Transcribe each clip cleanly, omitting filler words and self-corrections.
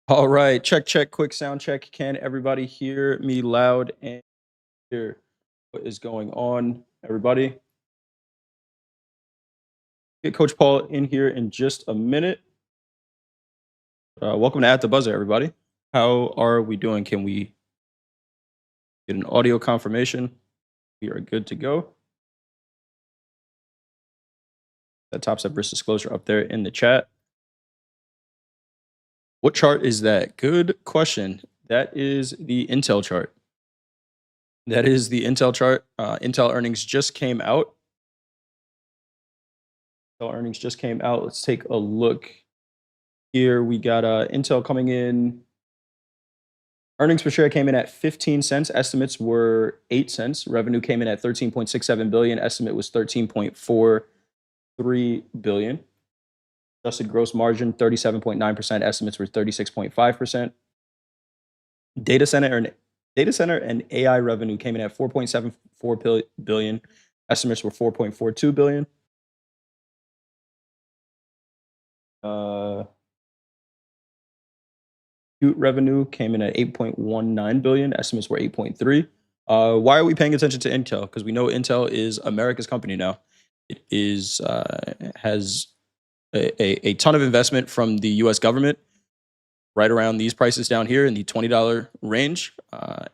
All right, check, quick sound check. Can everybody hear me loud and clear? What is going on, everybody? Get Coach Paul in here in just a minute. Welcome to At the Buzzer, everybody. How are we doing? Can we get an audio confirmation? We are good to go. That Topstep risk disclosure up there in the chat. What chart is that? Good question. That is the Intel chart. That is the Intel chart. Intel earnings just came out. Let's take a look here. We got Intel coming in. Earnings per share came in at 15 cents. Estimates were 8 cents. Revenue came in at 13.67 billion. Estimate was 13.43 billion. Adjusted gross margin 37.9%. Estimates were 36.5%. Data center and AI revenue came in at 4.74 billion. Estimates were 4.42 billion. Compute revenue came in at 8.19 billion. Estimates were 8.3. Why are we paying attention to Intel? Because we know Intel is America's company now. It is has a ton of investment from the U.S. government, right around these prices down here in the $20 range,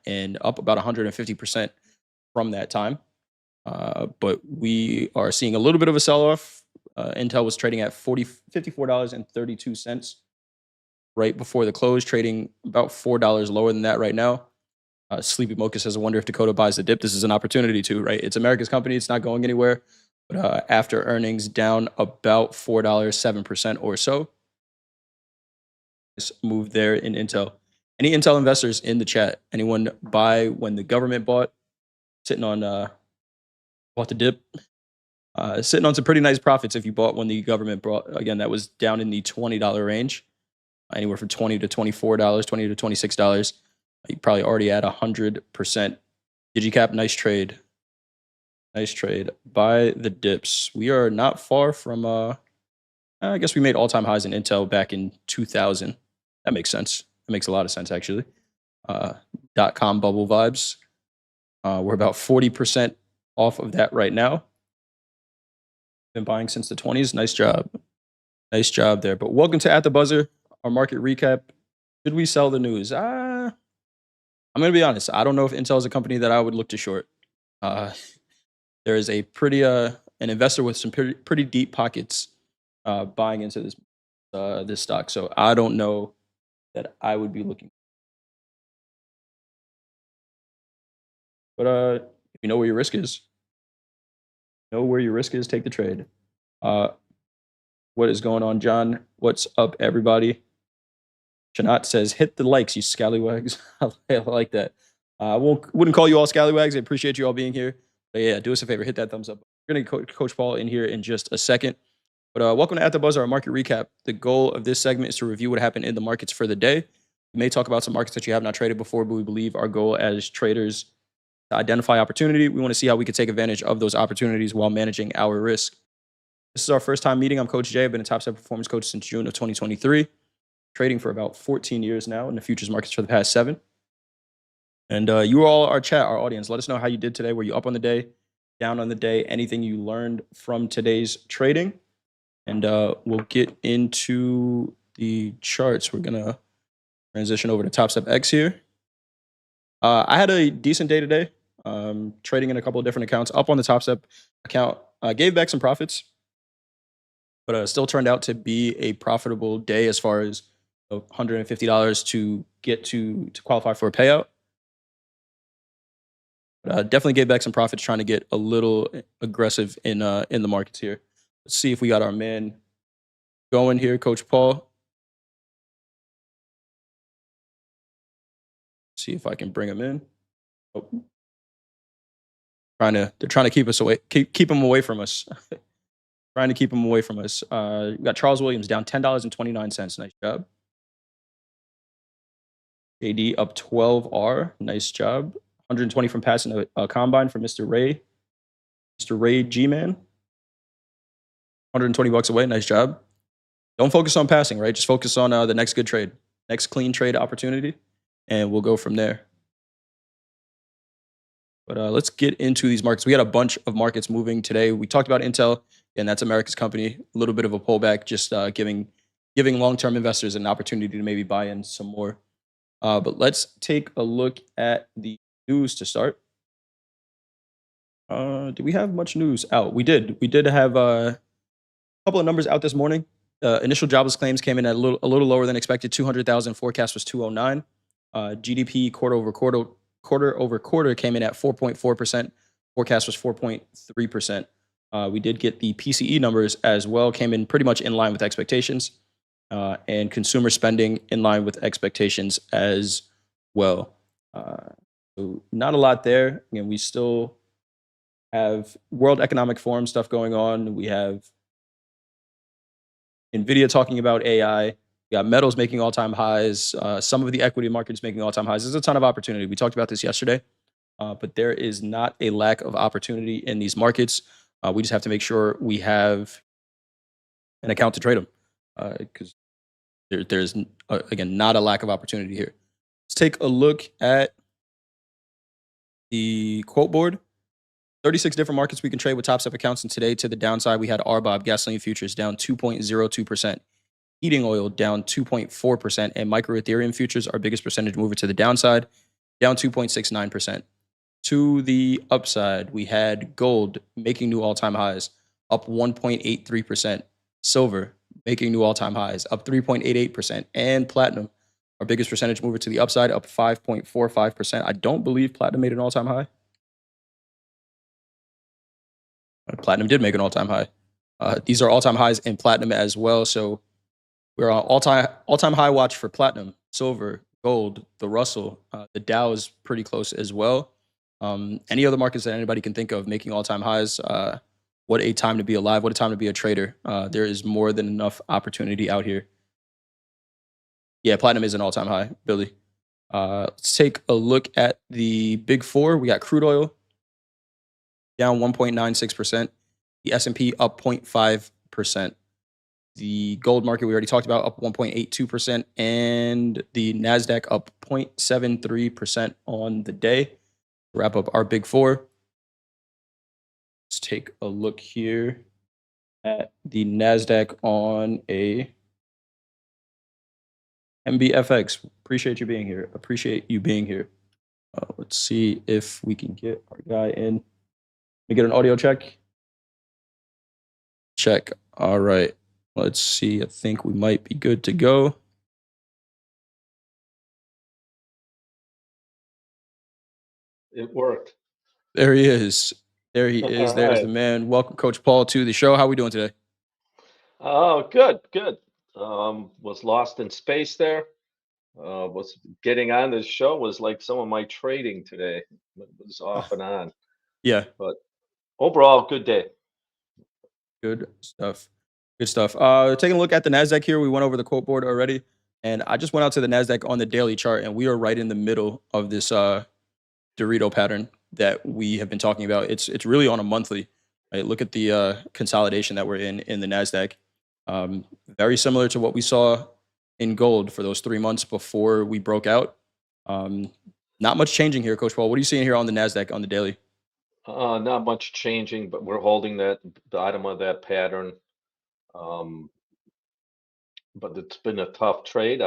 and up about 150% from that time. But we are seeing a little bit of a sell-off. Intel was trading at $54.32 right before the close, trading about $4 lower than that right now. Sleepy Mocha says, I wonder if Dakota buys the dip. This is an opportunity too, right? It's America's company. It's not going anywhere. But after earnings down about $4, 7% or so. This move there in Intel. Any Intel investors in the chat? Anyone buy when the government bought? Sitting on bought the dip? Sitting on some pretty nice profits if you bought when the government bought. Again, that was down in the $20 range. Anywhere from $20 to $24, $20 to $26. You probably already at 100%. DigiCap, nice trade. Nice trade. Buy the dips. We are not far from, I guess we made all-time highs in Intel back in 2000. That makes sense. That makes a lot of sense, actually. .com bubble vibes. We're about 40% off of that right now. Been buying since the 20s. Nice job. Nice job there. But welcome to At the Buzzer, our market recap. Should we sell the news? I'm going to be honest. I don't know if Intel is a company that I would look to short. There is a pretty an investor with some pretty deep pockets buying into this stock. So I don't know that I would be looking. But if you know where your risk is, take the trade. What is going on, John? What's up, everybody? Shanat says, hit the likes, you scallywags. I like that. I wouldn't call you all scallywags. I appreciate you all being here. But yeah, do us a favor, hit that thumbs up. We're going to Coach Paul in here in just a second. But welcome to At the Buzzer, our market recap. The goal of this segment is to review what happened in the markets for the day. We may talk about some markets that you have not traded before, but we believe our goal as traders to identify opportunity. We want to see how we can take advantage of those opportunities while managing our risk. This is our first time meeting. I'm Coach Jay. I've been a Topstep performance coach since June of 2023. Trading for about 14 years now in the futures markets for the past 7. And you all, our chat, our audience, let us know how you did today. Were you up on the day, down on the day, anything you learned from today's trading? And we'll get into the charts. We're going to transition over to Topstep X here. I had a decent day today, trading in a couple of different accounts. Up on the Topstep account, gave back some profits, but still turned out to be a profitable day as far as $150 to get to qualify for a payout. But definitely gave back some profits, trying to get a little aggressive in the markets here. Let's see if we got our man going here, Coach Paul. See if I can bring him in. Oh. They're trying to keep us away, keep him away from us. Trying to keep him away from us. We got Charles Williams down $10.29. Nice job. AD up 12R. Nice job. 120 from passing a combine for Mr. Ray. Mr. Ray G-Man. $120 away. Nice job. Don't focus on passing, right? Just focus on the next good trade. next clean trade opportunity, and we'll go from there. But let's get into these markets. We had a bunch of markets moving today. We talked about Intel, and that's America's company. A little bit of a pullback, just giving long-term investors an opportunity to maybe buy in some more. But let's take a look at the news to start. Do we have much news out? We did. We did have a couple of numbers out this morning. Initial jobless claims came in at a little lower than expected. 200,000. Forecast was 209. GDP quarter over quarter came in at 4.4%. Forecast was 4.3%. We did get the PCE numbers as well. Came in pretty much in line with expectations, and consumer spending in line with expectations as well. So not a lot there. Again, we still have World Economic Forum stuff going on. We have NVIDIA talking about AI. We got metals making all-time highs. Some of the equity markets making all-time highs. There's a ton of opportunity. We talked about this yesterday, but there is not a lack of opportunity in these markets. We just have to make sure we have an account to trade them, because there's again, not a lack of opportunity here. Let's take a look at the quote board. 36 different markets we can trade with Topstep accounts. And today, to the downside, we had RBOB gasoline futures down 2.02%, heating oil down 2.4%, and micro Ethereum futures, our biggest percentage mover to the downside, down 2.69%. To the upside, we had gold making new all-time highs, up 1.83%. Silver making new all-time highs, up 3.88%. And platinum, our biggest percentage mover to the upside, up 5.45%. I don't believe platinum made an all-time high. Platinum did make an all-time high. These are all-time highs in platinum as well. So we're on all-time high watch for platinum, silver, gold, the Russell. The Dow is pretty close as well. Any other markets that anybody can think of making all-time highs? What a time to be alive. What a time to be a trader. There is more than enough opportunity out here. Yeah, platinum is an all-time high, Billy. Let's take a look at the big four. We got crude oil down 1.96%. The S&P up 0.5%. The gold market we already talked about, up 1.82%. And the NASDAQ up 0.73% on the day. To wrap up our big four. Let's take a look here at the NASDAQ on a MBFX. Appreciate you being here. Appreciate you being here. Let's see if we can get our guy in. Let me get an audio check. Check. All right. Let's see. I think we might be good to go. It worked. There he is. There he is. All There's right. the man. Welcome, Coach Paul, to the show. How are we doing today? Oh, good, good. Was lost in space there. Was getting on this show was like some of my trading today. It was off and on, Yeah. but overall, good day. Good stuff. Good stuff. Taking a look at the NASDAQ here, we went over the quote board already. And I just went out to the NASDAQ on the daily chart, and we are right in the middle of this Dorito pattern that we have been talking about. It's really on a monthly. Right? Look at the consolidation that we're in the NASDAQ. Very similar to what we saw in gold for those 3 months before we broke out. Not much changing here, Coach Paul. What are you seeing here on the NASDAQ on the daily? Not much changing, but we're holding that bottom of that pattern. But it's been a tough trade.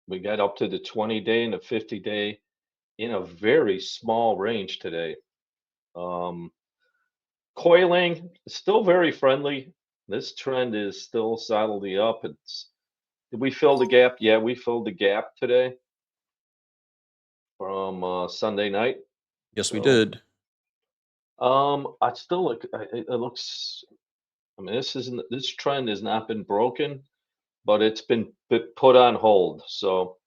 We got up to the 20-day and the 50-day in a very small range today. Coiling is still very friendly. This trend is still solidly up. Did we fill the gap? Yeah, we filled the gap today from Sunday night. Yes, we So, did. I still look. It looks. I mean, this trend has not been broken, but it's been put on hold. So,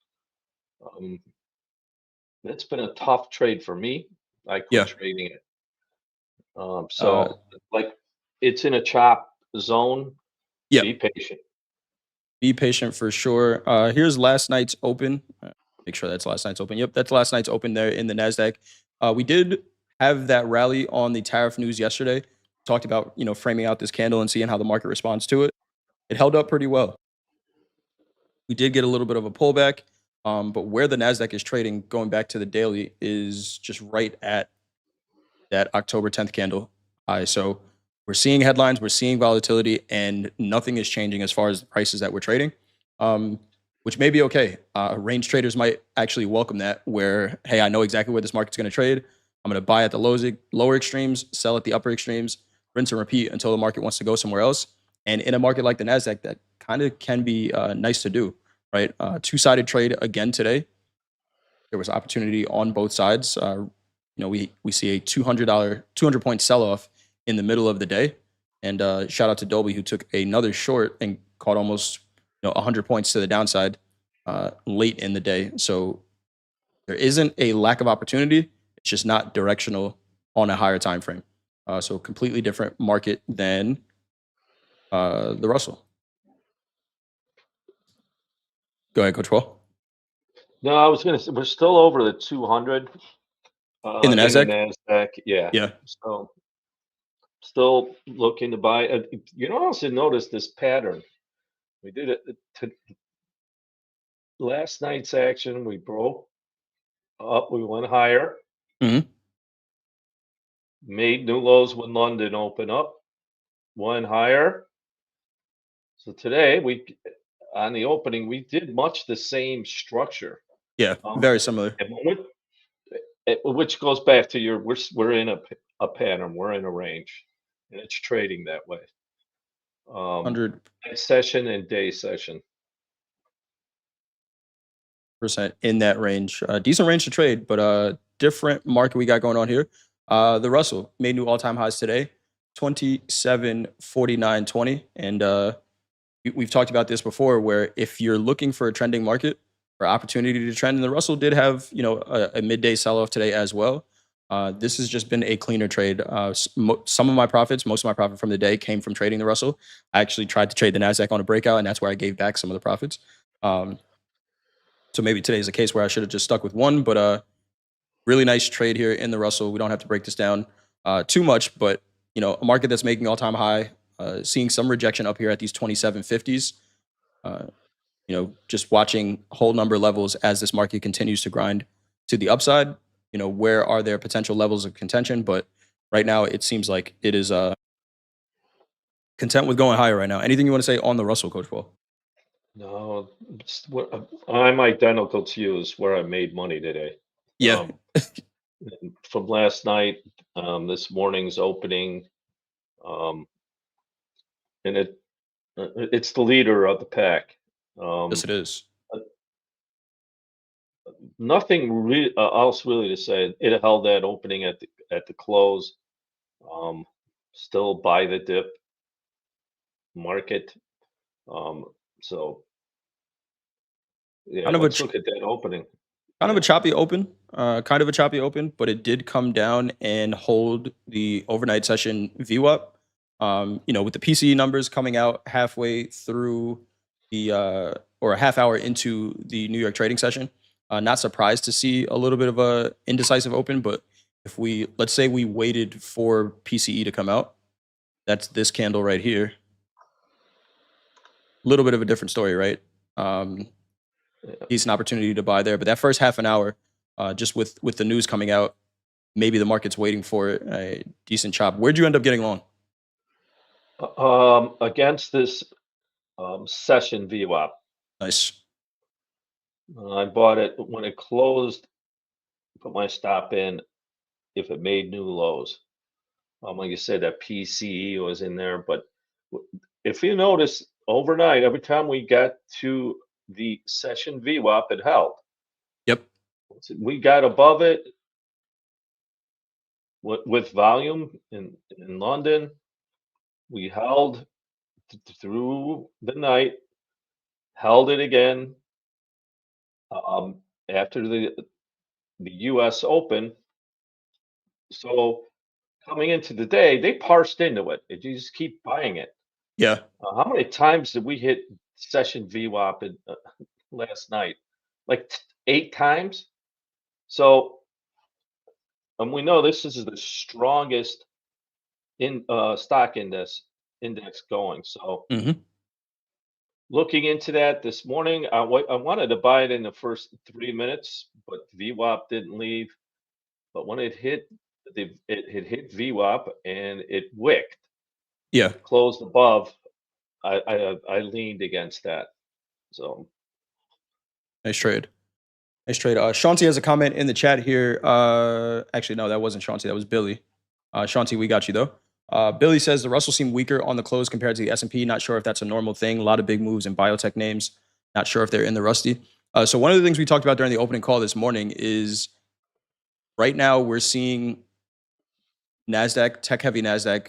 it's been a tough trade for me. I quit Yeah. trading it. So like it's in a chop zone. Yeah. Be patient. Be patient for sure. Here's last night's open. Make sure that's last night's open. Yep, that's last night's open there in the NASDAQ. We did have that rally on the tariff news yesterday. Talked about, framing out this candle and seeing how the market responds to it. It held up pretty well. We did get a little bit of a pullback, but where the Nasdaq is trading, going back to the daily, is just right at that October 10th candle high. So we're seeing headlines, we're seeing volatility, and nothing is changing as far as the prices that we're trading, which may be okay. Range traders might actually welcome that, where, hey, I know exactly where this market's going to trade. I'm going to buy at the lower extremes, sell at the upper extremes, rinse and repeat until the market wants to go somewhere else. And in a market like the Nasdaq, that kind of can be nice to do, right? Two-sided trade again today. There was opportunity on both sides. We see a $200 point sell off in the middle of the day, and shout out to Dolby who took another short and caught almost 100 points to the downside late in the day. So there isn't a lack of opportunity; it's just not directional on a higher time frame. So completely different market than the Russell. Go ahead, Coach Paul. No, I was gonna say we're still over the 200 In the in the Nasdaq, NASDAQ. Yeah. yeah. So still looking to buy. You know, I also noticed this pattern. We did it to last night's action. We broke up. We went higher. Hmm. Made new lows when London opened up. Went higher. So today we on the opening we did much the same structure. Yeah, Um, very similar. and which goes back to your we're in a pattern. We're in a range, and it's trading that way. 100 Night session and day session. percent in that range. Decent range to trade, but different market we got going on here. The Russell made new all-time highs today, 27.49.20, and we've talked about this before. Where if you're looking for a trending market or opportunity to trend, and the Russell did have a midday sell-off today as well. This has just been a cleaner trade. Some of my profits, most of my profit from the day came from trading the Russell. I actually tried to trade the Nasdaq on a breakout, and that's where I gave back some of the profits. Um, so maybe today's a case where I should have just stuck with one, but really nice trade here in the Russell. We don't have to break this down too much, but a market that's making all-time high, seeing some rejection up here at these 2750s. Uh, just watching whole number levels as this market continues to grind to the upside. Where are there potential levels of contention? But right now, it seems like it is content with going higher right now. Anything you want to say on the Russell, Coach Paul? No, I'm identical to you is where I made money today. Yeah. Um, from last night, this morning's opening, um, and it's the leader of the pack. Yes, Um, it is. uh, Nothing else really to say. It held that opening at the close. Um, Still buy the dip market. Um, so yeah, Kind of a let's look at that opening. Kind of a Yeah. choppy open, but it did come down and hold the overnight session VWAP. With the PCE numbers coming out halfway through the or a half hour into the New York trading session, not surprised to see a little bit of a indecisive open. But if let's say we waited for PCE to come out, that's this candle right here. A little bit of a different story, right? Um, Yeah. Decent opportunity to buy there, but that first half an hour, just with the news coming out, maybe the market's waiting for it. A decent chop. Where'd you end up getting long? Against this session VWAP, Nice. I bought it when it closed. Put my stop in if it made new lows. Like you said, that PCE was in there, but if you notice overnight, every time we got to the session VWAP, it held. Yep. We got above it with volume in London. We held through the night, held it again after the U.S. Open. So coming into the day, they parsed into it. You just keep buying it. Yeah. How many times did we hit session VWAP last night? Like 8 times. So, and we know this is the strongest in stock index going. So Hmm. looking into that this morning. I wanted to buy it in the first 3 minutes, but VWAP didn't leave. But when it hit VWAP and it wicked, Yeah, closed above. I leaned against that. So nice trade. Nice trade. Shanti has a comment in the chat here. Actually, no, that wasn't Shanti. That was Billy. Shanti, we got you though. Billy says the Russell seemed weaker on the close compared to the S&P. Not sure if that's a normal thing. A lot of big moves in biotech names. Not sure if they're in the rusty. So one of the things we talked about during the opening call this morning is right now we're seeing NASDAQ, tech-heavy NASDAQ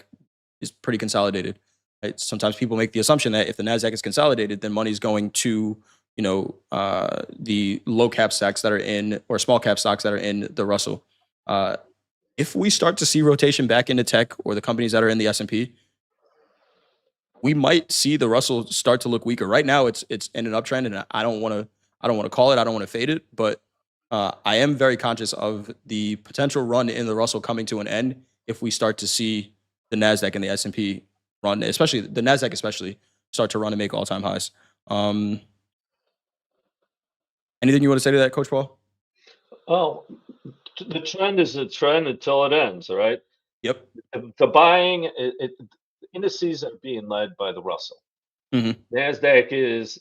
is pretty consolidated. Right? Sometimes people make the assumption that if the NASDAQ is consolidated, then money's going to, the low cap stocks that are in, or small cap stocks that are in the Russell. If we start to see rotation back into tech or the companies that are in the S&P, we might see the Russell start to look weaker. Right now, it's in an uptrend, and I don't want to call it. I don't want to fade it, but I am very conscious of the potential run in the Russell coming to an end if we start to see the Nasdaq and the S&P run, especially the Nasdaq, start to run and make all-time highs. Anything you want to say to that, Coach Paul? oh, the trend is a trend until it ends. All right. Yep. The buying, indices are being led by the Russell. Mm-hmm. Nasdaq is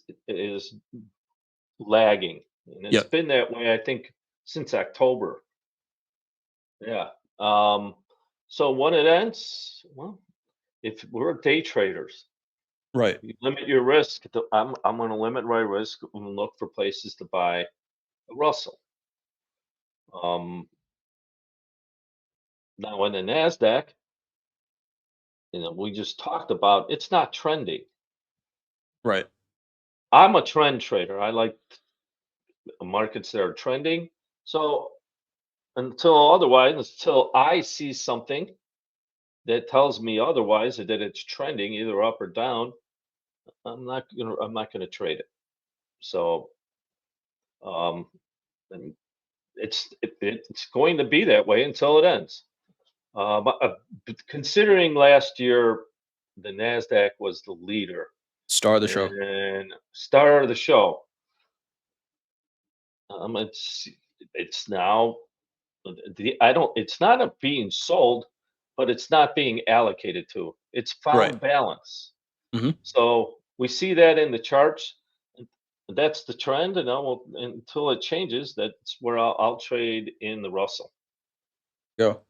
lagging, and it's Yep. been that way, I think, since October. Yeah. So when it ends, well, if we're day traders, Right. you limit your risk. I'm going to limit my risk and look for places to buy a Russell. Um, Now in the Nasdaq, we just talked about it's not trending. Right. I'm a trend trader. I like markets that are trending. So until I see something that tells me otherwise, that it's trending either up or down, I'm not gonna trade it. So um, and it's going to be that way until it ends. But considering last year, the Nasdaq was the leader Star of the show. and star of the show. It's now I don't. It's not being sold, but it's not being allocated to. It's Right. found balance. Mm-hmm. So we see that in the charts. and That's the trend, and until it changes, that's where I'll trade in the Russell. Go.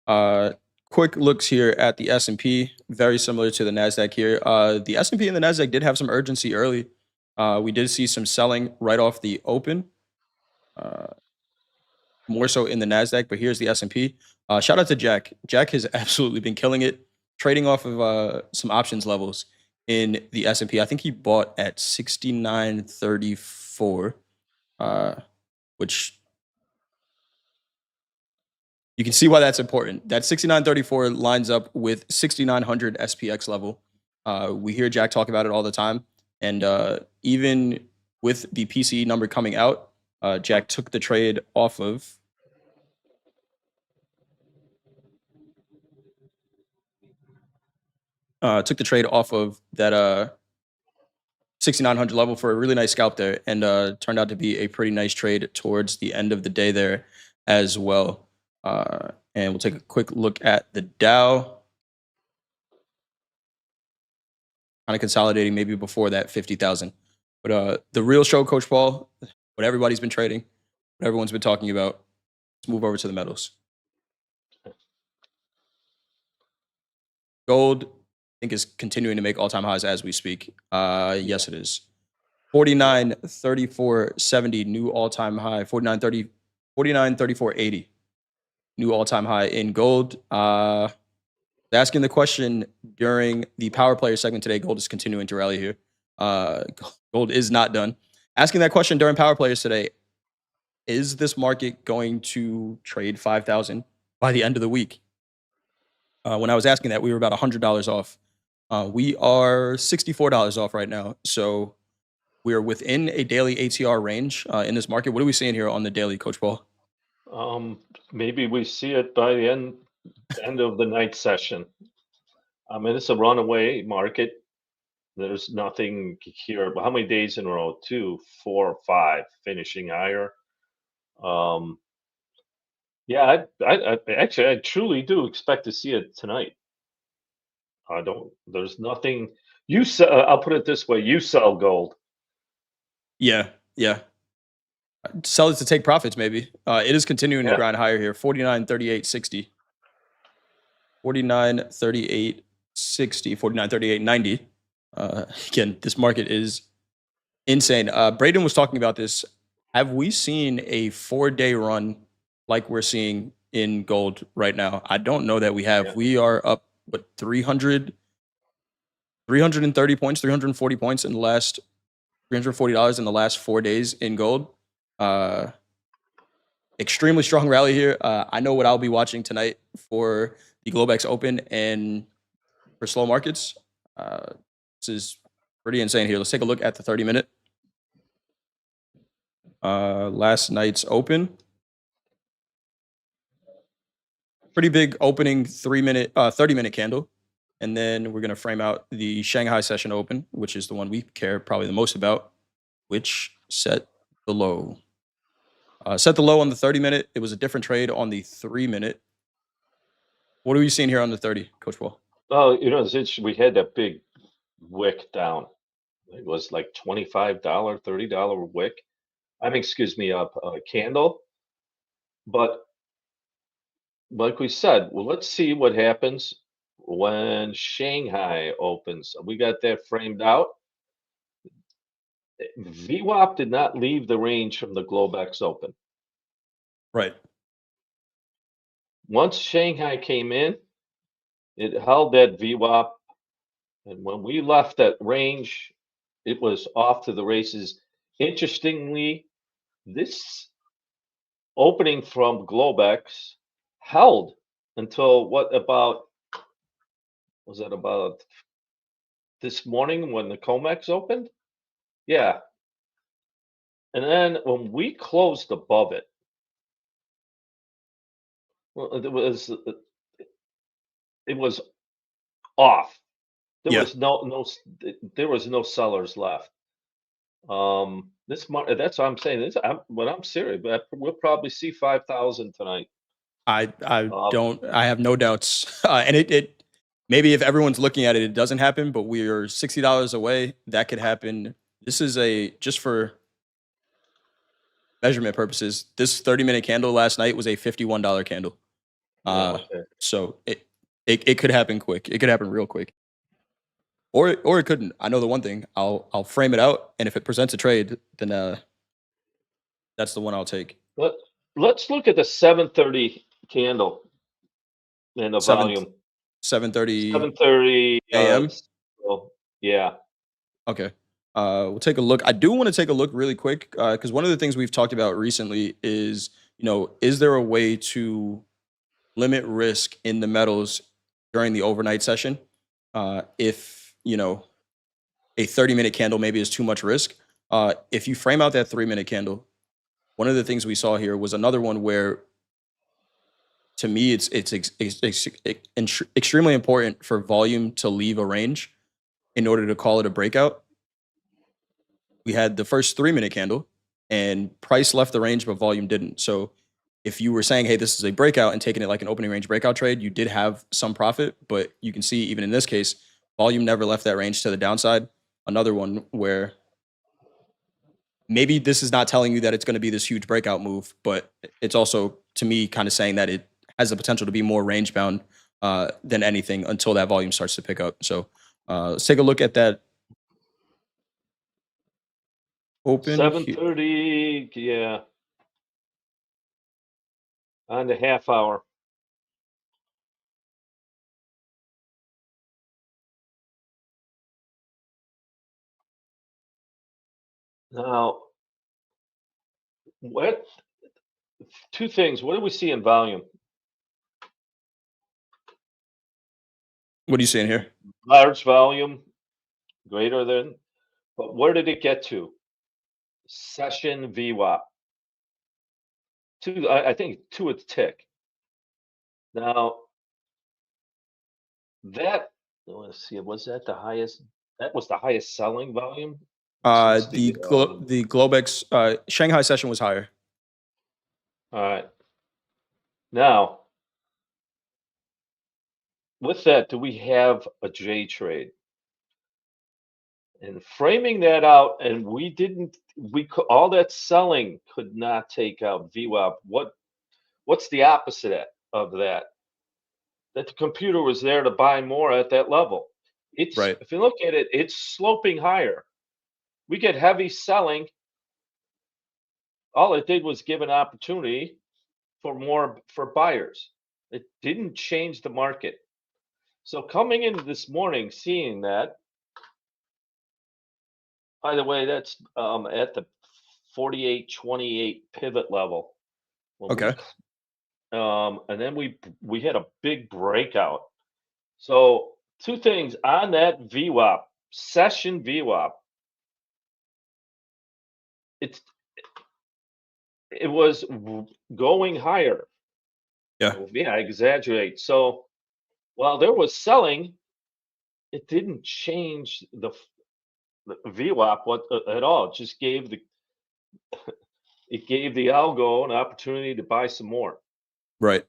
Uh, Quick looks here at the S&P, very similar to the Nasdaq here. The S&P and the Nasdaq did have some urgency early. We did see some selling right off the open, uh, more so in the Nasdaq. But here's the S&P. Shout out to Jack. Jack has absolutely been killing it, trading off of some options levels in the S&P. I think he bought at 69.34, which you can see why that's important. That 69.34 lines up with 6,900 SPX level. We hear Jack talk about it all the time. And even with the PCE number coming out, Jack took the trade off of that 6,900 level for a really nice scalp there, and turned out to be a pretty nice trade towards the end of the day there as well. And we'll take a quick look at the Dow. Kind of consolidating maybe before that 50,000. But the real show, Coach Paul, what everybody's been trading, what everyone's been talking about, let's move over to the metals. Gold, I think, is continuing to make all-time highs as we speak. Yes, it is. 49.3470 new all-time high. 49.3480 new all-time high in gold. Asking the question during the power player segment today, gold is continuing to rally here. Gold is not done. Asking that question during power players today, is this market going to trade 5,000 by the end of the week? When I was asking that, we were about $100 off. We are $64 off right now. So we are within a daily ATR range in this market. What are we seeing here on the daily, Coach Paul? Maybe we see it by the end of the night session. I mean, it's a runaway market. There's nothing here. How many days in a row? 2, 4, 5 finishing higher. Um, yeah, actually, I truly do expect to see it tonight. I don't. There's nothing. You sell. I'll put it this way: you sell gold. Yeah, yeah. Sell it to take profits, maybe. It is continuing to Yeah, grind higher here. 49.3860. 49.3860. 49.3890. Again, this market is insane. Braden was talking about this. Have we seen a 4-day run like we're seeing in gold right now? I don't know that we yeah. have. We are up, what, 330 points, 340 points in the last, $340 in the last 4 days in gold. Uh, Extremely strong rally here. I know what I'll be watching tonight for the Globex Open and for slow markets. Uh, this is pretty insane here. Let's take a look at the 30-minute. Last night's open. Pretty big opening 30-minute candle. And then we're going to frame out the Shanghai session open, which is the one we care probably the most about, which set the low. Set the low on the 30-minute. It was a different trade on the 3-minute. What are we seeing here on the 30, Coach Paul? Oh, it's interesting. We had that big wick down. It was like $25, $30 wick. I mean, excuse me, a candle. But like we said, well, let's see what happens when Shanghai opens. We got that framed out. VWAP did not leave the range from the Globex open. Right. Once Shanghai came in, it held that VWAP, and when we left that range, it was off to the races. Interestingly, this opening from Globex held until what about was that about this morning when the Comex opened? Yeah. And then when we closed above it, well, it was off. There Yeah. was there was no sellers left. That's what I'm saying. When I'm serious, but we'll probably see 5,000 tonight. I Um, don't. I have no doubts. And it maybe if everyone's looking at it, it doesn't happen. But we are $60 away. That could happen. This is a just for measurement purposes. This 30-minute candle last night was a $51 candle. yeah, Uh, okay. so it could happen quick. It could happen real quick. Or it couldn't. I know the one thing. I'll frame it out, and if it presents a trade, then that's the one I'll take. Let let's look at the 7:30 candle and the Seven volume. 7:30 7:30. a.m. So, yeah. Okay. We'll take a look. I do want to take a look really quick because one of the things we've talked about recently is, is there a way to limit risk in the metals during the overnight session? If, a 30-minute candle maybe is too much risk. If you frame out that 3-minute candle, one of the things we saw here was another one where, to me, it's extremely important for volume to leave a range in order to call it a breakout. We had the first 3-minute candle, and price left the range, but volume didn't. So if you were saying, hey, this is a breakout and taking it like an opening range breakout trade, you did have some profit. But you can see, even in this case, volume never left that range to the downside. Another one where maybe this is not telling you that it's going to be this huge breakout move, but it's also, to me, kind of saying that it has the potential to be more range bound than anything until that volume starts to pick up. So let's take a look at that open here. 7:30. Yeah, on the half hour. Now, what? Two things. What do we see in volume? What are you seeing here? Large volume, greater than. But where did it get to? Session VWAP. I think to its tick. Now that let's see, was that the highest That was the highest selling volume since the, The Globex Shanghai session was higher. all right. Now, with that, do we have a J trade? And framing that out, and all that selling could not take out VWAP. What's the opposite of that? That the computer was there to buy more at that level. Right. If you look at it, it's sloping higher. We get heavy selling. All it did was give an opportunity for buyers. It didn't change the market. So coming into this morning, seeing that, by the way, that's at the 48.28 pivot level. When Okay. and then we had a big breakout. So two things on that VWAP session VWAP. It's it was going higher. Yeah. Yeah, I exaggerate. So while there was selling, it didn't change the VWAP at all. It just gave the algo an opportunity to buy some more, Right.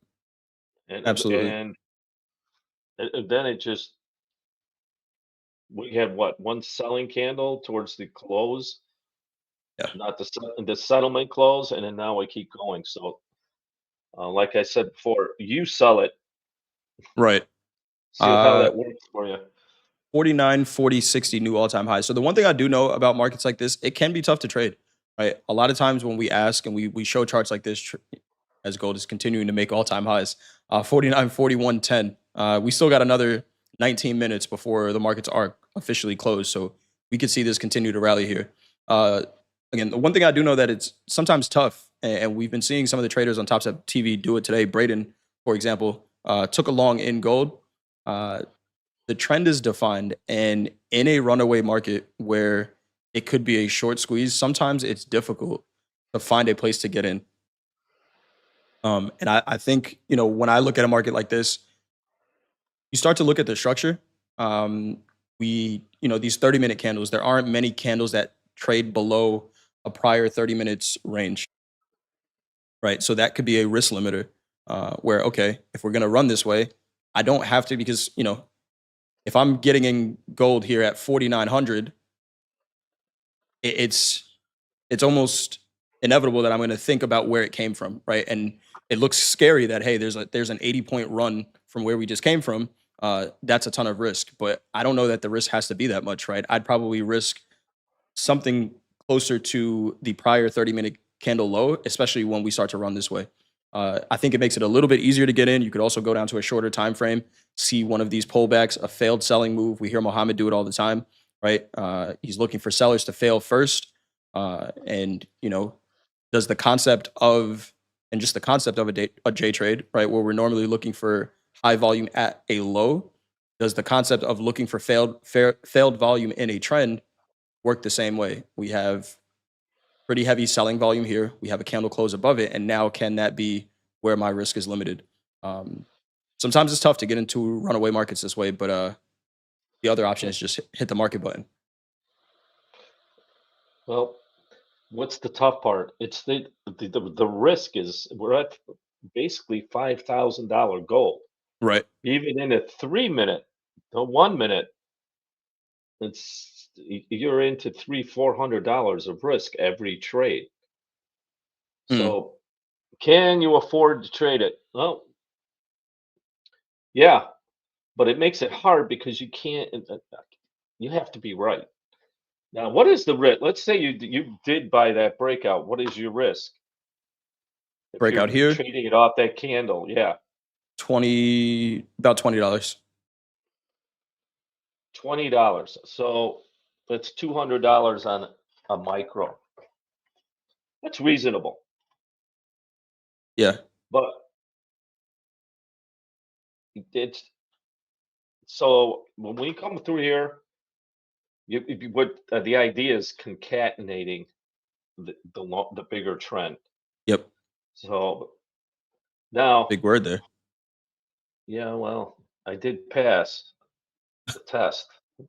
and Absolutely. then it just we had what one selling candle towards the close, Yeah. not the settlement close, and then now we keep going. So, like I said before, you sell it, Right. see how Uh that works for you. 49, 40, 60 new all-time highs. So the one thing I do know about markets like this, it can be tough to trade, right? A lot of times when we ask and we show charts like this, as gold is continuing to make all-time highs, 49, 41, 10. We still got another 19 minutes before the markets are officially closed. So we could see this continue to rally here. Uh, Again, the one thing I do know that it's sometimes tough, and we've been seeing some of the traders on Topstep TV do it today. Braden, for example, took a long in gold. Uh, the trend is defined, and in a runaway market where it could be a short squeeze, sometimes it's difficult to find a place to get in. And I think, when I look at a market like this, you start to look at the structure. Um, these 30-minute candles, there aren't many candles that trade below a prior 30 minutes range, right? So that could be a risk limiter where, okay, if we're going to run this way, I don't have to, because, if I'm getting in gold here at 4,900, it's almost inevitable that I'm going to think about where it came from, right? And it looks scary that, hey, there's an 80-point run from where we just came from. That's a ton of risk, but I don't know that the risk has to be that much, right? I'd probably risk something closer to the prior 30-minute candle low, especially when we start to run this way. I think it makes it a little bit easier to get in. You could also go down to a shorter time frame, see one of these pullbacks, a failed selling move. We hear Mohammed do it all the time, right? He's looking for sellers to fail first, and does the concept of and just the concept of a J trade, right, where we're normally looking for high volume at a low, does the concept of looking for failed volume in a trend work the same way? We have pretty heavy selling volume here. We have a candle close above it, and now can that be where my risk is limited? Um, Sometimes it's tough to get into runaway markets this way, but the other option is just hit the market button. Well, what's the tough part? It's the risk is we're at basically $5,000 gold. Right. Even in a 3 minute, a 1 minute, you're into $300-400 of risk every trade. Mm, So can you afford to trade it? Well, yeah, but it makes it hard because you can't. You have to be right. Now, what is the risk? Let's say you did buy that breakout. What is your risk if you're Breakout here, trading it off that candle? Yeah, 20, about $20. $20. So that's $200 on a micro. That's reasonable. Yeah. But it's so when we come through here, what the idea is concatenating the bigger trend. Yep. So now, Big word there. yeah, well, I did pass the test.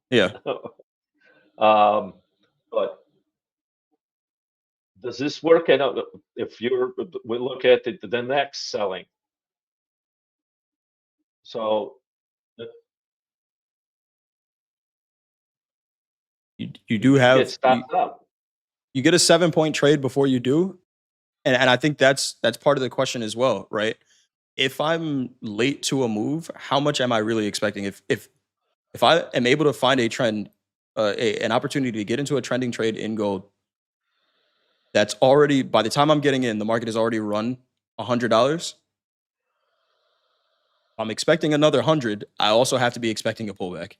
Yeah. But does this work? I don't know if we look at the next selling. So uh, You do you get have stopped up. you get a 7 point trade before you do, and I think that's part of the question as well, right? If I'm late to a move, how much am I really expecting? If I am able to find a trend, an opportunity to get into a trending trade in gold, that's already by the time I'm getting in, the market has already run $100. I'm expecting another 100. I also have to be expecting a pullback.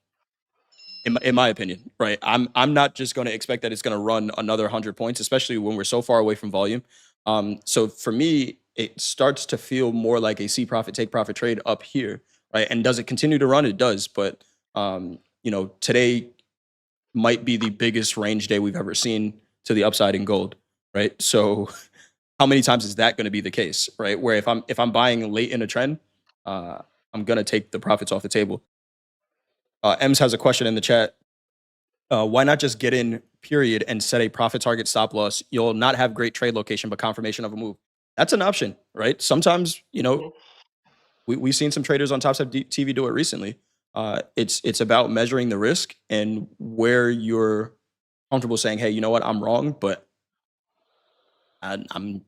In my opinion, right? I'm not just going to expect that it's going to run another 100 points, especially when we're so far away from volume. So for me, it starts to feel more like a see profit, take profit trade up here, right? And does it continue to run? It does, but today might be the biggest range day we've ever seen to the upside in gold, right? So how many times is that going to be the case, right? Where if I'm buying late in a trend, I'm going to take the profits off the table. Ems has a question in the chat. Why not just get in, period, and set a profit target stop loss? You'll not have great trade location, but confirmation of a move. That's an option, right? Sometimes, Mhm. we've seen some traders on TopstepTV do it recently. It's about measuring the risk and where you're comfortable saying, hey, you know what, I'm wrong, but I'm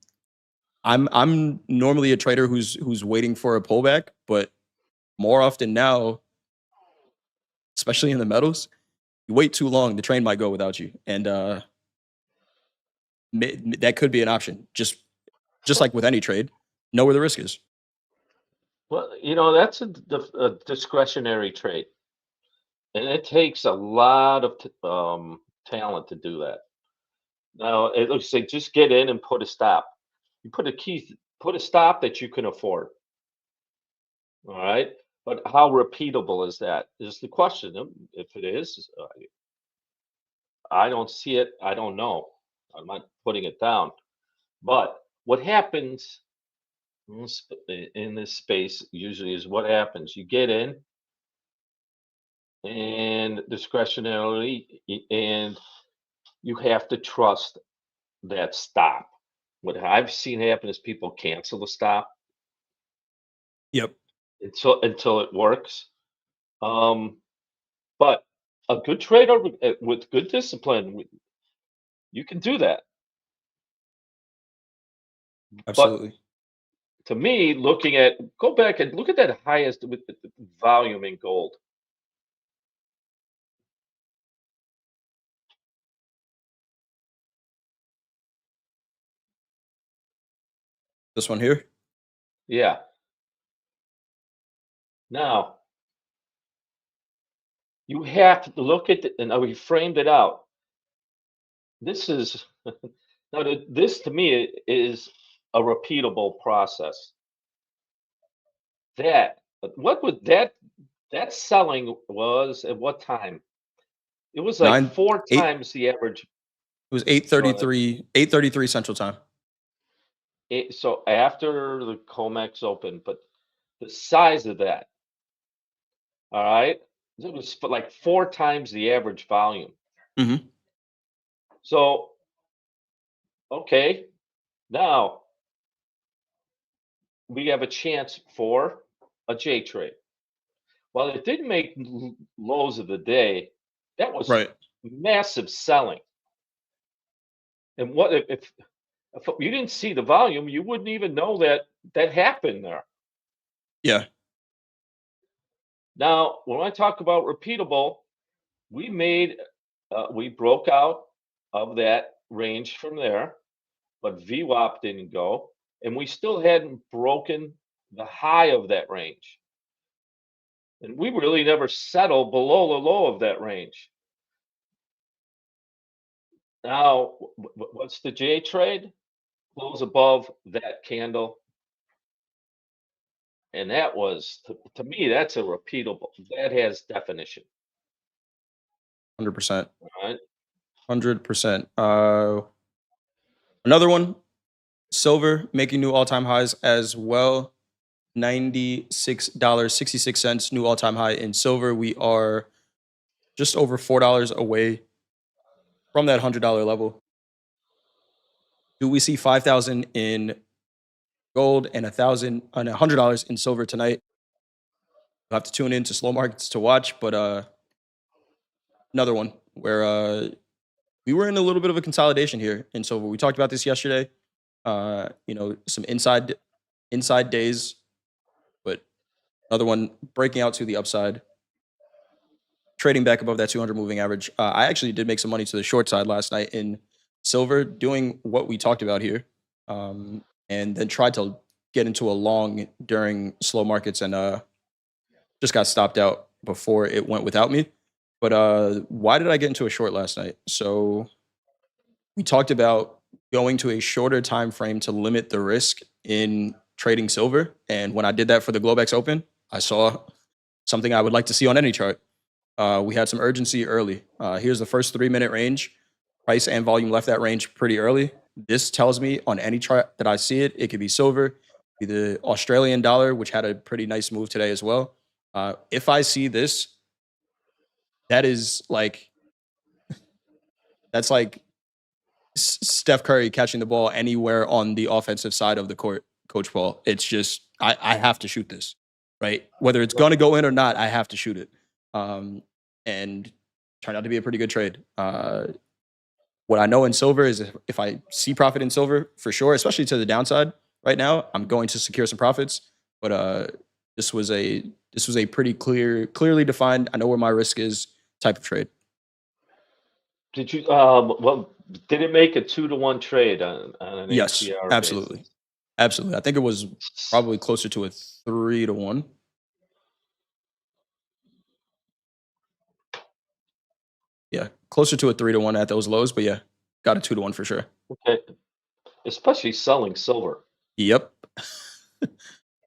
I'm normally a trader who's waiting for a pullback, but more often now, especially in the metals, you wait too long, the train might go without you, and that could be an option. Just like with any trade, know where the risk is. Well, that's a discretionary trade, and it takes a lot of talent to do that. Now, it looks like just get in and put a stop. You put a stop that you can afford. All right. But how repeatable is that? Is the question. If it is, I don't see it. I don't know. I'm not putting it down. But what happens in this space usually is what happens. You get in and discretionarily, and you have to trust that stop. What I've seen happen is people cancel the stop Yep, until it works. Um, but a good trader with good discipline, you can do that. But absolutely. to me, go back and look at that highest with the volume in gold. This one here. Yeah. Now you have to look at and we framed it out. This is now this to me is a repeatable process. That what would that selling was at what time? It was like Nine, four eight. times the average. It was eight Go thirty ahead. three, 8:33 Central Time. So after the Comex opened, but the size of that, all right, it was like four times the average volume. Hmm. So okay, now we have a chance for a J trade. While it didn't make lows of the day, that was Right. massive selling. And what if you didn't see the volume, you wouldn't even know that that happened there. Yeah. Now, when I talk about repeatable, we broke out of that range from there, but VWAP didn't go, and we still hadn't broken the high of that range. And we really never settled below the low of that range. Now, what's the J trade? Close above that candle. And that was, to me, that's a repeatable. That has definition. 100%. All right. 100%. Another one. Silver making new all-time highs as well. $96.66 new all-time high in silver. We are just over $4 away from that $100 level, do we see 5,000 in gold and 1,000 and $100 in silver tonight? You'll have to tune in to slow markets to watch, but another one where we were in a little bit of a consolidation here in silver. We talked about this yesterday. Some inside days, but another one breaking out to the upside, trading back above that 200 moving average. I actually did make some money to the short side last night in silver, doing what we talked about here, and then tried to get into a long during slow markets and just got stopped out before it went without me. But why did I get into a short last night? So we talked about going to a shorter time frame to limit the risk in trading silver. And when I did that for the Globex Open, I saw something I would like to see on any chart. We had some urgency early. Here's the first 3-minute range. Price and volume left that range pretty early. This tells me on any chart that I see it, it could be silver, be the Australian dollar, which had a pretty nice move today as well. If I see this, that is like that's like Steph Curry catching the ball anywhere on the offensive side of the court, Coach Paul. It's just I have to shoot this, right? Whether it's going to go in or not, I have to shoot it. And turned out to be a pretty good trade. What I know in silver is if I see profit in silver, for sure, especially to the downside right now, I'm going to secure some profits. But this was a pretty clearly defined, I know where my risk is type of trade. Did you, well, did it make a 2-to-1 trade on an Yes, ATR absolutely. basis? Absolutely. I think it was probably closer to a 3-to-1. Yeah, closer to a 3-to-1 at those lows, but yeah, got a 2-to-1 for sure. Okay, especially selling silver. Yep.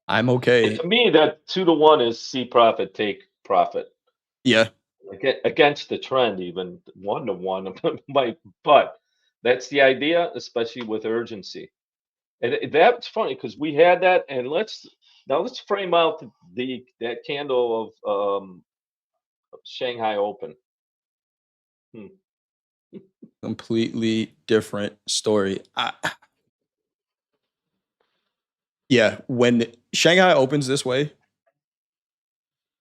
I'm And okay. to me, that 2-to-1 is see profit, take profit. Yeah, Against the trend, even 1-to-1 might, but that's the idea, especially with urgency. And that's funny because we had that, and let's frame out that candle of Shanghai Open. Hmm. completely different story. Yeah, when Shanghai opens this way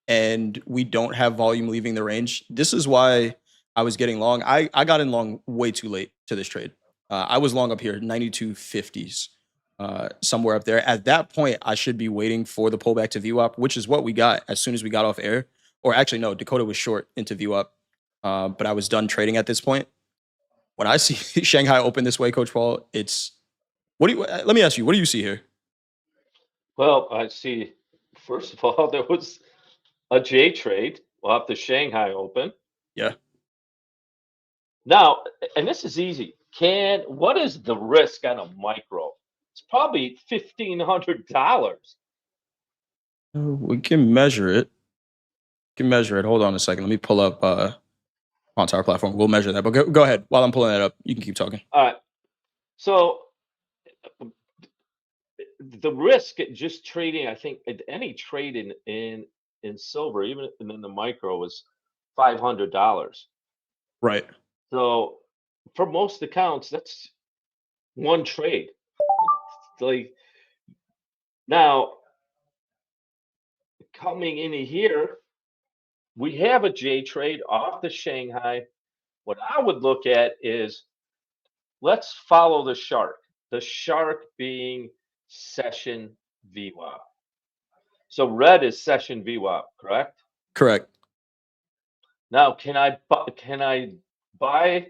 and we don't have volume leaving the range, this is why I was getting long. I got in long way too late to this trade. I was long up here, 92.50s, somewhere up there. At that point, I should be waiting for the pullback to VWAP, which is what we got as soon as we got off air. Or actually, no, Dakota was short into VWAP, but I was done trading at this point. When I see Shanghai open this way, Coach Paul, it's what do you? Let me ask you, what do you see here? Well, I see. First of all, there was a J trade off the Shanghai Open. Yeah, Now, and this is easy. What is the risk on a micro? It's probably $1,500. we can measure it. Can measure it. Hold on a second. Let me pull up on our platform. We'll measure that. But go ahead. While I'm pulling that up, you can keep talking. All right. So the risk at just trading, I think any trade in silver, even in the micro, was $500. Right. So for most accounts, that's one trade. Like now coming in here, we have a J trade off the Shanghai. What I would look at is let's follow the shark. The shark being session VWAP. So red is session VWAP, correct? Correct. Now, can I buy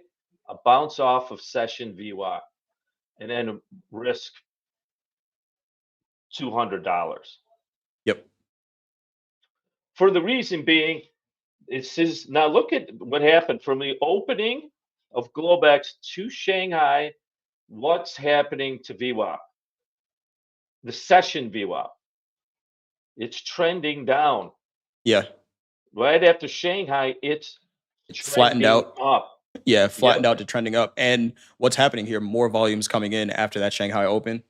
a bounce off of session VWAP and then risk $200? Yep. For the reason being, this is now look at what happened from the opening of Globex to Shanghai. What's happening to VWAP? The session VWAP. It's trending down. Yeah. Right after Shanghai, it's It flattened trending out. up. Yeah, Yep. flattened out to trending up. And what's happening here? More volumes coming in after that Shanghai Open.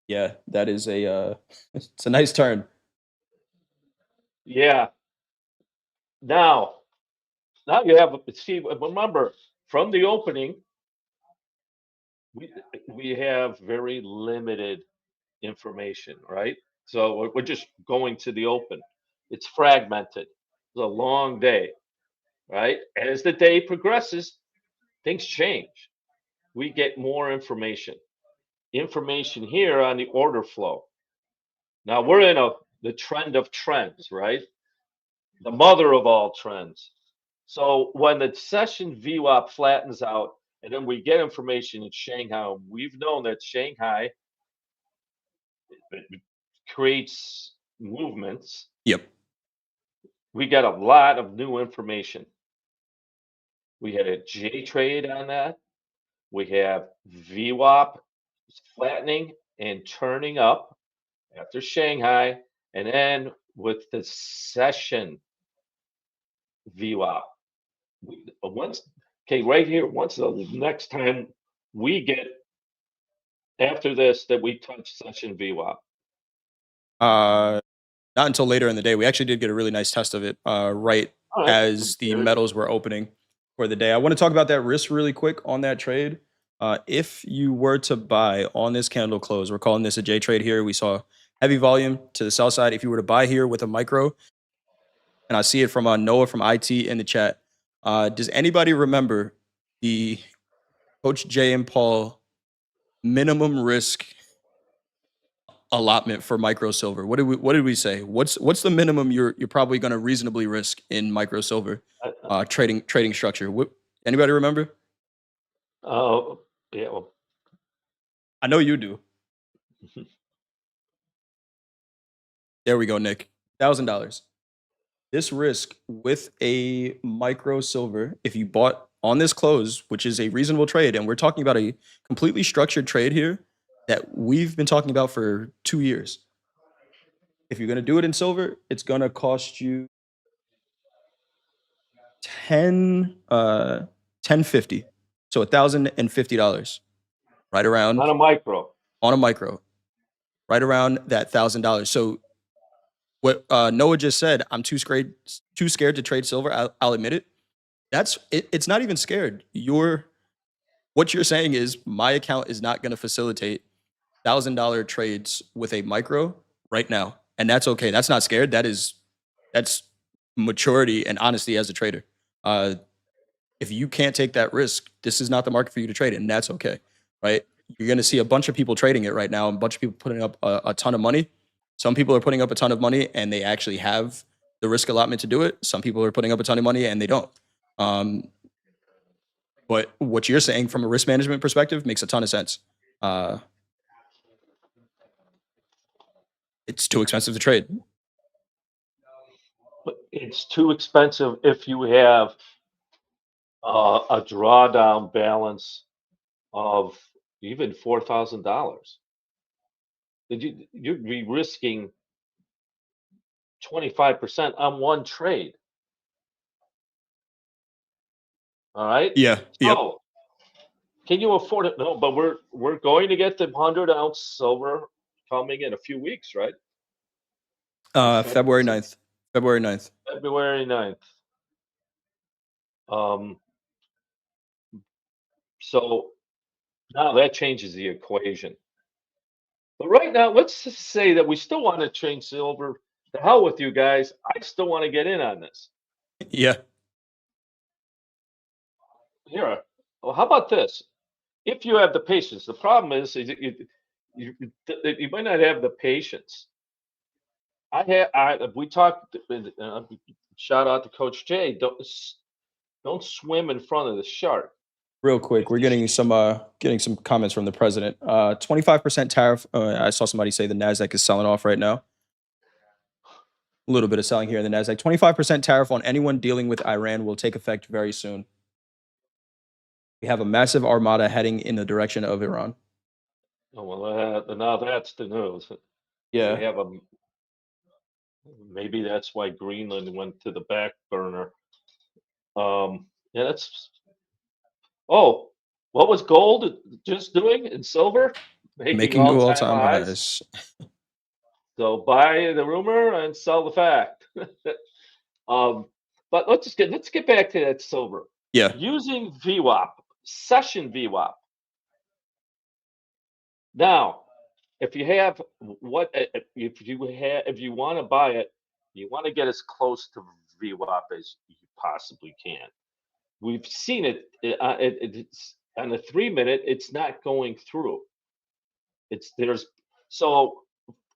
Yeah, that is a it's a nice turn. Yeah. Now you have see. Remember, from the opening, we have very limited information, right? So we're just going to the open. It's fragmented. It's a long day, right? As the day progresses, things change. We get more information. Information here on the order flow. Now we're in the trend of trends, right? The mother of all trends. So when the session VWAP flattens out, and then we get information in Shanghai, we've known that Shanghai creates movements. Yep. We got a lot of new information. We had a J trade on that. We have VWAP flattening and turning up after Shanghai, and then with the session VWAP. Once, okay, right here, once the next time we get after this that we touch session VWAP. Not until later in the day. We actually did get a really nice test of it right All right. as the metals were opening for the day. I want to talk about that risk really quick on that trade. If you were to buy on this candle close, we're calling this a J trade here. We saw heavy volume to the sell side. If you were to buy here with a micro, and I see it from Noah from IT in the chat. Does anybody remember the Coach Jay and Paul minimum risk allotment for micro silver? What did we say? What's the minimum you're probably going to reasonably risk in micro silver trading structure? Anybody remember? Oh, yeah. Well, I know you do. There we go, Nick. $1,000. This risk with a micro silver, if you bought on this close, which is a reasonable trade, and we're talking about a completely structured trade here that we've been talking about for 2 years. If you're going to do it in silver, it's going to cost you 1050. So $1,050. Right around on a micro. on a micro. Right around that $1,000. So what Noah just said, I'm too scared to trade silver. I'll admit it. It's not even scared. What you're saying is my account is not going to facilitate $1,000 trades with a micro right now, and that's okay. That's not scared. That's maturity and honesty as a trader. If you can't take that risk, this is not the market for you to trade it, and that's okay, right? You're going to see a bunch of people trading it right now, and a bunch of people putting up a ton of money. Some people are putting up a ton of money, and they actually have the risk allotment to do it. Some people are putting up a ton of money, and they don't. But what you're saying from a risk management perspective makes a ton of sense. It's too expensive to trade. But it's too expensive if you have a drawdown balance of even $4,000. You'd be risking 25% on one trade. All right. Yeah. Yep. So, can you afford it? No, but we're going to get the 100-ounce silver coming in a few weeks, right? February 9th. February 9th. February 9th. So now that changes the equation. But right now, let's just say that we still want to change silver. The hell with you guys. I still want to get in on this. Yeah. Here, well, how about this? If you have the patience, the problem is you might not have the patience. We talked. Shout out to Coach Jay. Don't swim in front of the shark. Real quick, we're getting some comments from the president. 25% tariff. I saw somebody say the NASDAQ is selling off right now. A little bit of selling here in the NASDAQ. 25% tariff on anyone dealing with Iran will take effect very soon. We have a massive armada heading in the direction of Iran. Oh, well, now that's the news. Yeah. We have maybe that's why Greenland went to the back burner. Yeah, that's. Oh, what was gold just doing in silver? Making new all-time highs. So buy the rumor and sell the fact. But let's get back to that silver. Yeah. using VWAP, session VWAP. Now, if you have if you want to buy it, you want to get as close to VWAP as you possibly can. We've seen it. It's on the 3 minute. It's not going through. It's there's so.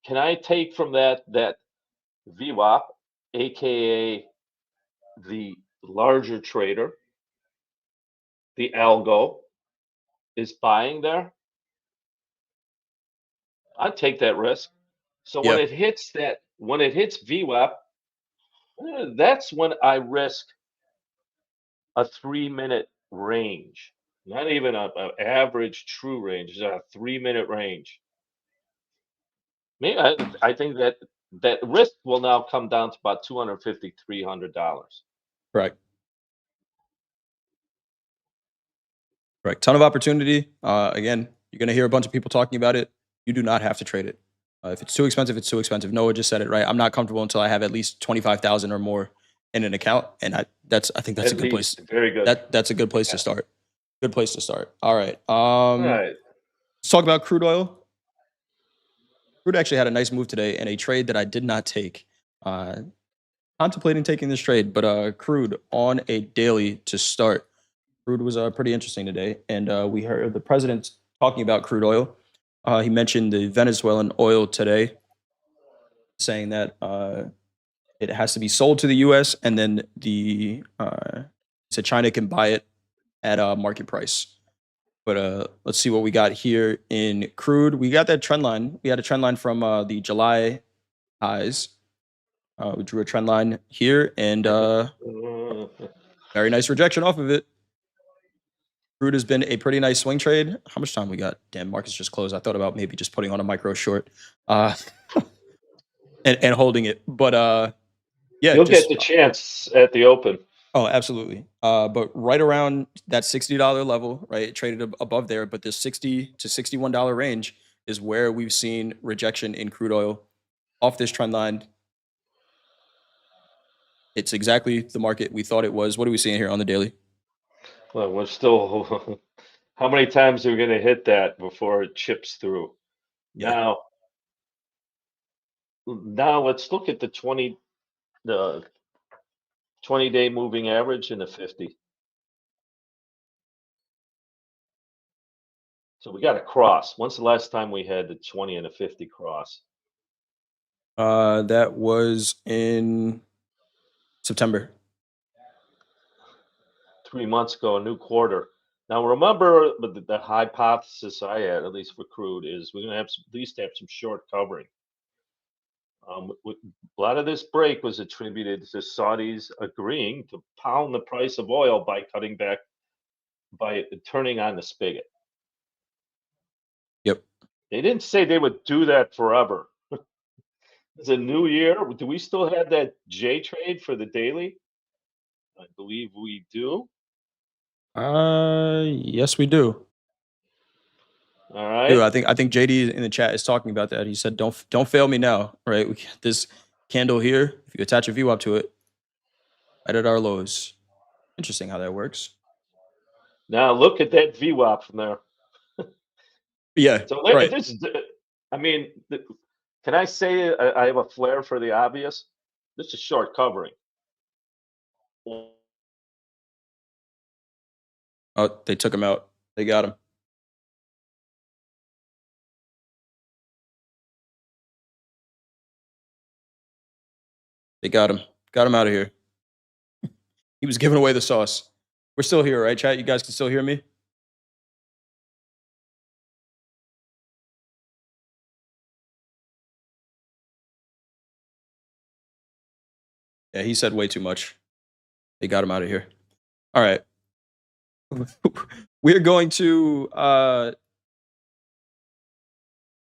Can I take from that VWAP, aka the larger trader, the algo is buying there? I'd take that risk. So Yeah. when it hits VWAP, that's when I risk a 3 minute range, not even a average true range, just a 3 minute range. Me, I think that risk will now come down to about 250, $300. Correct. Correct. Ton of opportunity. Again, you're going to hear a bunch of people talking about it. You do not have to trade it. If it's too expensive, it's too expensive. Noah just said it right. I'm not comfortable until I have at least 25,000 or more in an account, and I think that's a At good place. least, very good. That's a good place to Yeah. start. Good place to start. All right. All right. Let's talk about crude oil. Crude actually had a nice move today in a trade that I did not take. Contemplating taking this trade, but crude on a daily to start. Crude was pretty interesting today, and we heard the president talking about crude oil. He mentioned the Venezuelan oil today, saying that it has to be sold to the U.S. and then he said China can buy it at a market price. But let's see what we got here in crude. We got that trend line. We had a trend line from the July highs. We drew a trend line here, and very nice rejection off of it. Crude has been a pretty nice swing trade. How much time we got? Damn, market's just closed. I thought about maybe just putting on a micro short and holding it. But yeah, You'll get just the chance at the open. oh, absolutely. But right around that $60 level, right? It traded above there, but the $60 to $61 range is where we've seen rejection in crude oil off this trend line. It's exactly the market we thought it was. What are we seeing here on the daily? Well, we're still. How many times are we going to hit that before it chips through? Yeah. Now let's look at the 20-day moving average and the 50. So we got a cross. When's the last time we had the 20 and the 50 cross? That was in September. 3 months ago, a new quarter. Now remember, the hypothesis I had, at least for crude, is we're going to have at least have some short covering. A lot of this break was attributed to Saudis agreeing to pound the price of oil by cutting back, by turning on the spigot. Yep. They didn't say they would do that forever. It's a new year. Do we still have that J trade for the daily? I believe we do. Yes, we do. All Dude, right. I think JD in the chat is talking about that. He said, "Don't fail me now." Right? We got this candle here. If you attach a VWAP to it, right at our lows. Interesting how that works. Now look at that VWAP from there. Yeah. So Right. this is, I mean, can I say I have a flair for the obvious? This is short covering. Oh, they took him out. They got him. They got him. Got him out of here. He was giving away the sauce. We're still here, right, chat? You guys can still hear me? Yeah, he said way too much. They got him out of here. All right. We're going to probably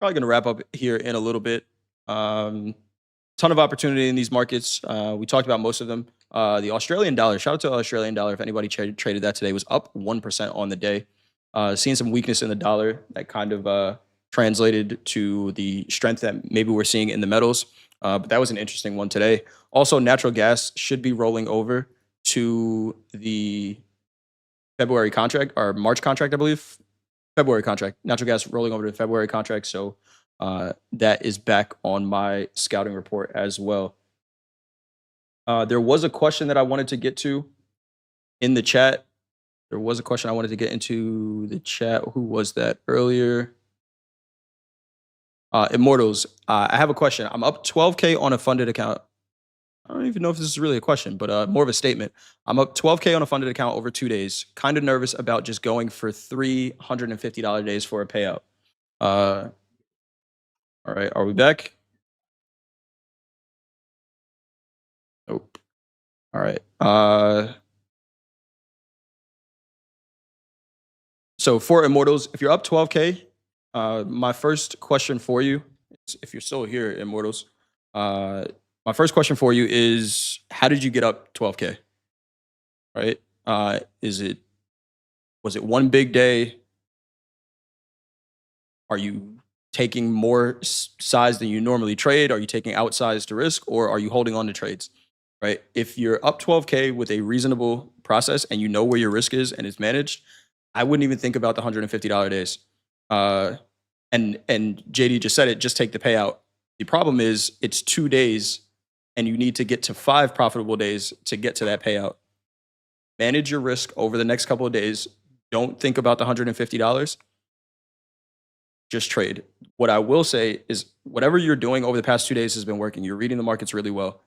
going to wrap up here in a little bit. Ton of opportunity in these markets. We talked about most of them. The Australian dollar, shout out to the Australian dollar. If anybody traded that today, was up 1% on the day. Seeing some weakness in the dollar that kind of translated to the strength that maybe we're seeing in the metals. But that was an interesting one today. Also, natural gas should be rolling over to the February contract or March contract, I believe. February contract. Natural gas rolling over to the February contract. So that is back on my scouting report as well. There was a question that I wanted to get to in the chat. There was a question I wanted to get into the chat. Who was that earlier? Immortals. I have a question. I'm up 12K on a funded account. I don't even know if this is really a question, but more of a statement. I'm up 12K on a funded account over 2 days. Kind of nervous about just going for $350 days for a payout. All right, are we back? Nope. All right. So for Immortals, if you're up 12K, my first question for you, if you're still here, Immortals, my first question for you is, how did you get up 12K? Right? Was it one big day? Are you taking more size than you normally trade? Are you taking outsized risk, or are you holding on to trades? Right? If you're up 12K with a reasonable process and you know where your risk is and it's managed, I wouldn't even think about the $150 days. And JD just said it, just take the payout. The problem is it's 2 days and you need to get to 5 profitable days to get to that payout. Manage your risk over the next couple of days. Don't think about the $150. Just trade. What I will say is whatever you're doing over the past 2 days has been working. You're reading the markets really well.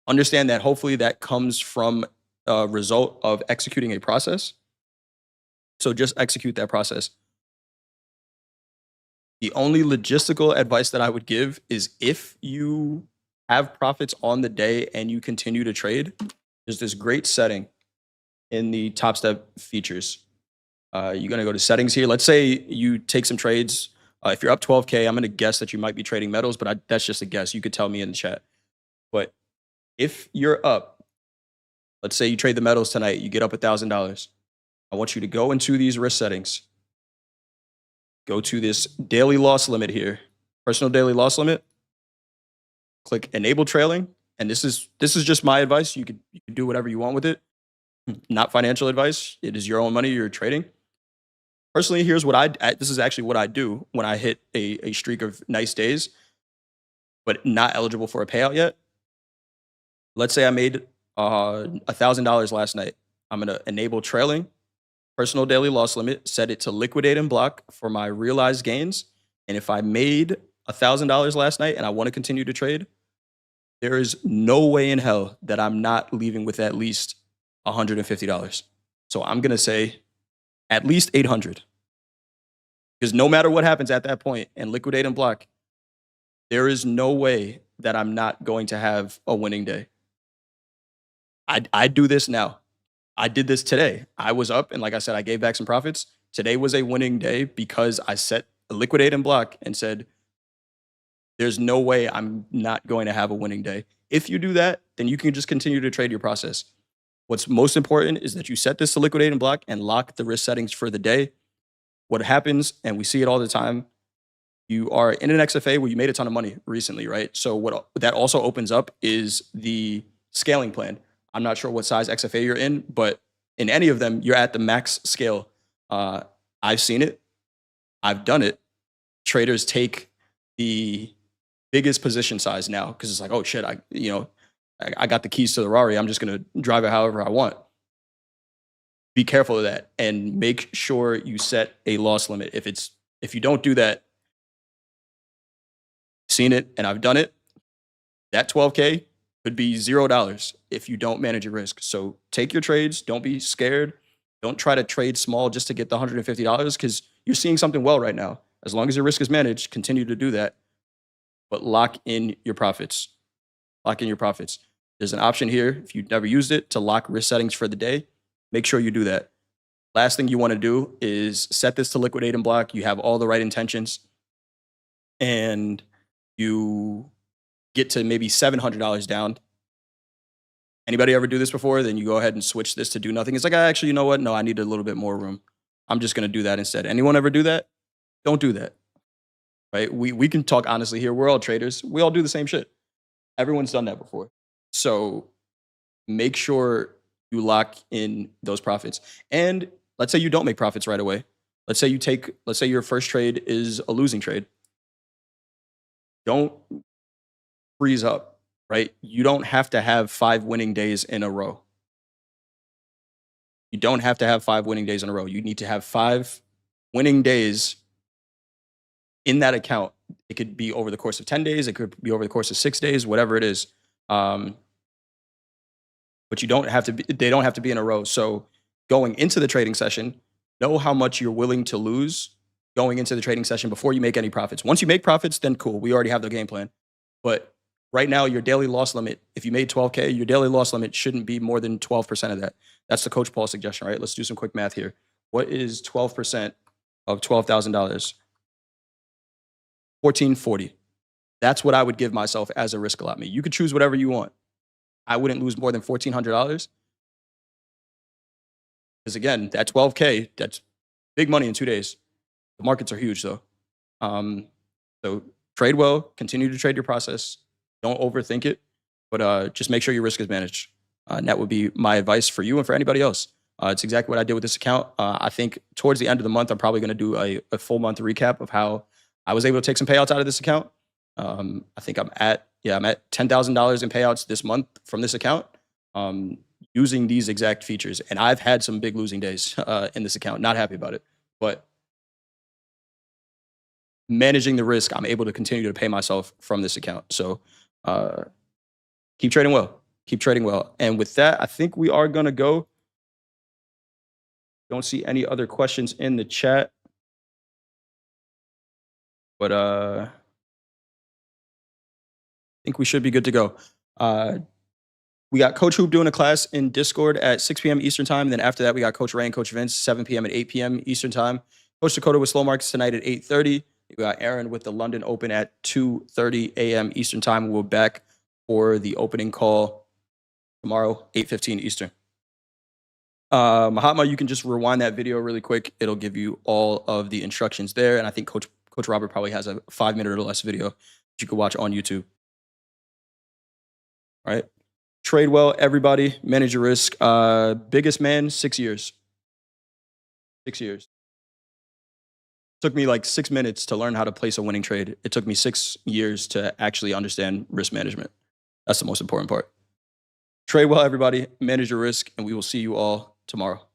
Understand that hopefully that comes from a result of executing a process. So just execute that process. The only logistical advice that I would give is if you have profits on the day and you continue to trade, there's this great setting in the Topstep features. You're going to go to settings here. Let's say you take some trades. If you're up 12K, I'm going to guess that you might be trading metals, but that's just a guess. You could tell me in the chat. But if you're up, let's say you trade the metals tonight, you get up $1,000. I want you to go into these risk settings. Go to this daily loss limit here, personal daily loss limit. Click enable trailing. And this is just my advice. You could do whatever you want with it. Not financial advice. It is your own money you're trading. Personally, here's what this is actually what I do when I hit a streak of nice days, but not eligible for a payout yet. Let's say I made $1,000 last night. I'm going to enable trailing, personal daily loss limit, set it to liquidate and block for my realized gains. And if I made $1,000 last night and I want to continue to trade, there is no way in hell that I'm not leaving with at least $150. So I'm going to say at least 800. Because no matter what happens at that point and liquidate and block, there is no way that I'm not going to have a winning day. I do this now. I did this today. I was up and like I said, I gave back some profits. Today was a winning day because I set a liquidate and block and said, there's no way I'm not going to have a winning day. If you do that, then you can just continue to trade your process. What's most important is that you set this to liquidate and block and lock the risk settings for the day. What happens, and we see it all the time, you are in an XFA where you made a ton of money recently, right? So what that also opens up is the scaling plan. I'm not sure what size XFA you're in, but in any of them, you're at the max scale. I've seen it. I've done it. Traders take the biggest position size now because it's like, oh shit, I got the keys to the Rari. I'm just going to drive it however I want. Be careful of that and make sure you set a loss limit. If you don't do that, seen it and I've done it, that 12K could be $0 if you don't manage your risk. So take your trades. Don't be scared. Don't try to trade small just to get the $150 because you're seeing something well right now. As long as your risk is managed, continue to do that. But lock in your profits. Lock in your profits. There's an option here, if you've never used it, to lock risk settings for the day. Make sure you do that. Last thing you want to do is set this to liquidate and block. You have all the right intentions. And you get to maybe $700 down. Anybody ever do this before? Then you go ahead and switch this to do nothing. It's like, actually, you know what? No, I need a little bit more room. I'm just going to do that instead. Anyone ever do that? Don't do that. Right? We can talk honestly here. We're all traders. We all do the same shit. Everyone's done that before. So make sure you lock in those profits. And let's say you don't make profits right away. Let's say your first trade is a losing trade. Don't freeze up, right? You don't have to have 5 winning days in a row. You don't have to have 5 winning days in a row. You need to have 5 winning days in that account. It could be over the course of 10 days. It could be over the course of 6 days, whatever it is. But you don't have to they don't have to be in a row. So going into the trading session, know how much you're willing to lose going into the trading session before you make any profits. Once you make profits, then cool. We already have the game plan. But right now, your daily loss limit, if you made 12K, your daily loss limit shouldn't be more than 12% of that. That's the Coach Paul suggestion, right? Let's do some quick math here. What is 12% of $12,000? 1440. That's what I would give myself as a risk allotment. You could choose whatever you want. I wouldn't lose more than $1,400. Because again, that 12K, that's big money in 2 days. The markets are huge though. So trade well, continue to trade your process. Don't overthink it, but just make sure your risk is managed. And that would be my advice for you and for anybody else. It's exactly what I did with this account. I think towards the end of the month, I'm probably going to do a full month recap of how I was able to take some payouts out of this account. I think I'm at $10,000 in payouts this month from this account using these exact features. And I've had some big losing days in this account. Not happy about it, but managing the risk, I'm able to continue to pay myself from this account. So keep trading well. Keep trading well. And with that, I think we are going to go. Don't see any other questions in the chat. But I think we should be good to go. We got Coach Hoop doing a class in Discord at 6 p.m. Eastern time. And then after that, we got Coach Ray and Coach Vince, 7 p.m. and 8 p.m. Eastern time. Coach Dakota with slow markets tonight at 8:30. We got Aaron with the London Open at 2:30 a.m. Eastern time. We'll be back for the opening call tomorrow, 8:15 Eastern. Mahatma, you can just rewind that video really quick. It'll give you all of the instructions there. And I think Coach Robert probably has a 5-minute or less video that you could watch on YouTube. All right. Trade well, everybody. Manage your risk. Biggest man, 6 years. 6 years. Took me like 6 minutes to learn how to place a winning trade. It took me 6 years to actually understand risk management. That's the most important part. Trade well, everybody. Manage your risk, and we will see you all tomorrow.